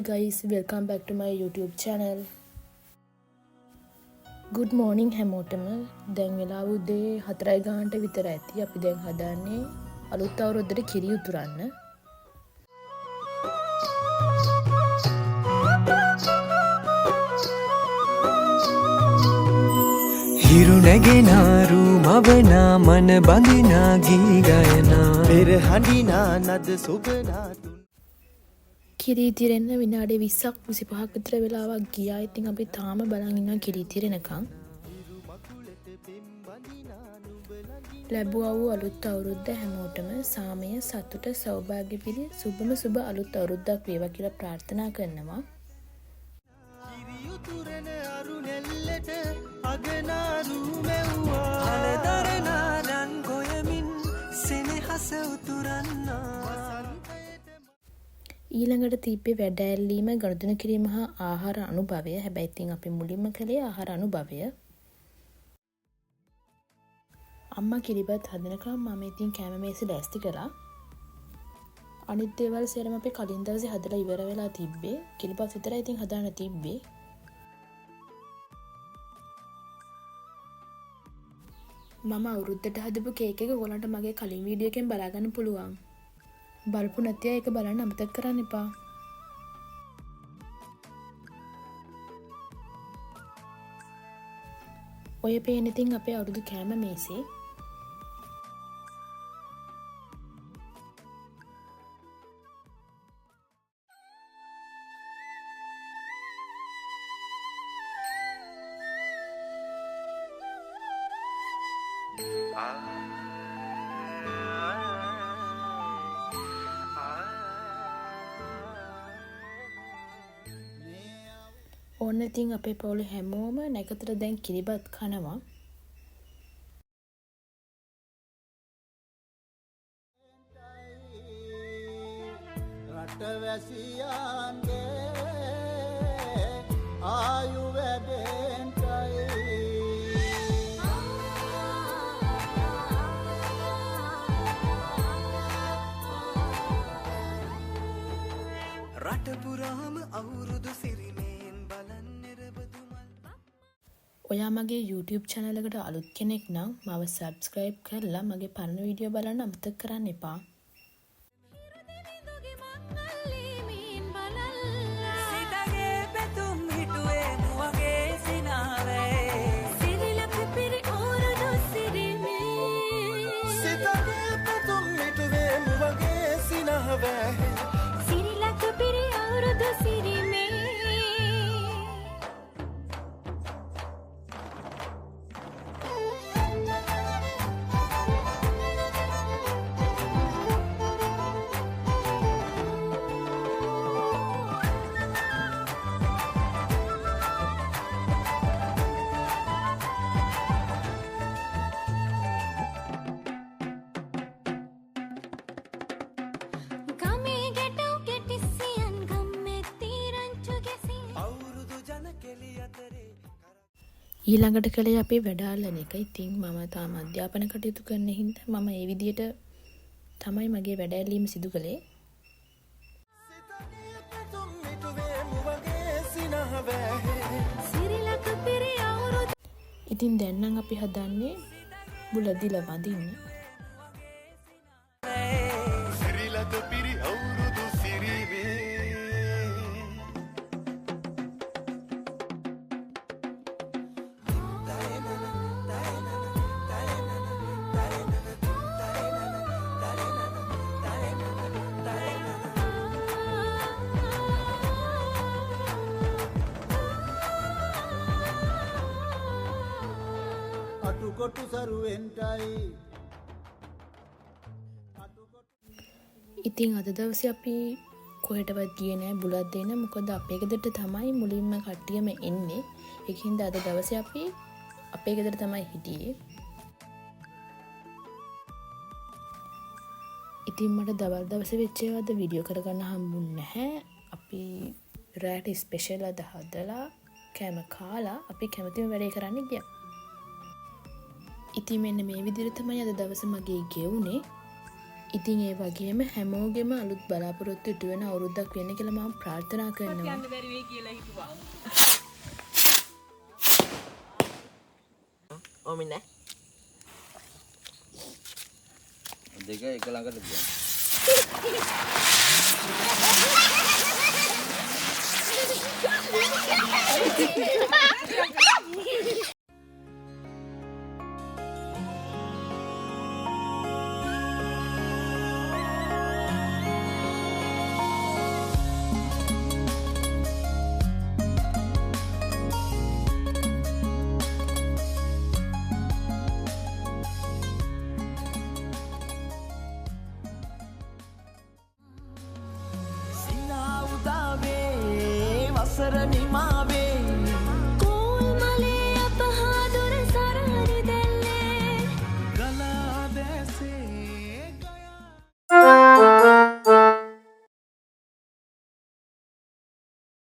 guys, welcome back to my YouTube channel. Good morning හැමෝටම. දැන් වෙලාව උදේ 4 ගානට විතර ඇති. අපි දැන් හදන්නේ අලුත් අවුරුද්දට කිරි උතුරන්න. හිරු නැගෙනාරු මවනා මන බඳිනා ගී ගයනා පෙර හඬිනා නද සුබනා කිරි ඉතිරෙන්න විනාඩි 20ක් 25ක් විතර වෙලාවක් ගියා. ඉතින් අපි තාම බලන් ඉන්නවා කිරි ඉතිරෙනකන්. ලැබුවා වූ අලුත් අවුරුද්ද හැමෝටම සාමය, සතුට, සෞභාග්‍ය පිරි සුබම සුබ අලුත් අවුරුද්දක් වේවා කියලා ප්‍රාර්ථනා කරනවා. කිරි උතුරන අරුණෙල්ලට අගනාරු මෙව්වා හලදරනා රන් ගොයමින් සෙනෙහස උතුරන්නා. ඊළඟට තිබ්බේ වැඩ ඇල්ලීම, ගනුදෙනු කිරීම හා ආහාර අනුභවය. හැබැයි ඉතින් අපි මුලින්ම කළේ ආහාර අනුභවය. අම්මා කිරිබත් හදනකම් මම ඉතින් කැම මේසෙ ලෑස්ති කළා. අනිත් දේවල් සියල්ලම අපි කලින් දවසේ හදලා ඉවර වෙලා තිබ්බේ. කිරිබත් විතරයි ඉතින් හදාන්න තිබ්බේ. මම අවුරුද්දට හදපු කේක් එක ඔයගොල්ලන්ට මගේ කලින් වීඩියෝ එකෙන් බලා ගන්න පුළුවන්. බලපු නැති අය ඒක බලන්න අමතක කරන්න එපා. ඔය පේන ඉතින් අපේ අවුරුදු කෑම මේසේ. ඕන්න ඉතින් අපේ පවුලේ හැමෝම නැකතට දැන් කිරිබත් කනවා. රටවැසියන්ගේ ආයු වැඩෙන්ටයි රටපුරාම අවුරුදු සිරිමයෙන් බලන් නිරබදුමල්. ඔයා මගේ YouTube channel එකට අලුත් කෙනෙක් නම් මාව subscribe කරලා මගේ පරණ වීඩියෝ බලන්න අමතක කරන්න එපා. ඊළඟට කළේ අපි වැඩාල්ලන එක. ඉතින් මම තාම අධ්‍යාපන කටයුතු කරන හින්දා මම ඒ විදියට තමයි මගේ වැඩ ඇල්ලීම සිදු කළේ. ඉතින් දැන් නම් අපි හදන්නේ බුලදිල වදින්න. සිරිලක පිරි අවුරුදු සිරිමේ අටුකොටු සරුවෙන්ටයි. ඉතින් අද දවසේ අපි කොහෙටවත් ගියේ නෑ බුලත් දෙන්න. මොකද අපේ ගෙදරට තමයි මුලින්ම කට්ටියම එන්නේ. ඒකින්ද අද දවසේ අපි අපේ ගෙදර තමයි හිටියේ. ඉතින් මට දවල් දවසේ වෙච්ච ඒවාද වීඩියෝ කරගන්න හම්බුන්නේ නැහැ. අපි රෑට ස්පෙෂල් අද හදලා කෑම කාලා අපි කැමතිම වැඩේ කරන්න ගියා. ඉතින් මෙන්න මේ විදිහට තමයි අද දවස මගේ ගෙවුනේ. ඉතින් ඒ වගේම හැමෝගෙම අලුත් බලාපොරොත්තු ඉටු වෙන අවුරුද්දක් වෙන්න කියලා මම ප්‍රාර්ථනා කරනවා. ඕමින දෙක එක ළඟට තියන්න.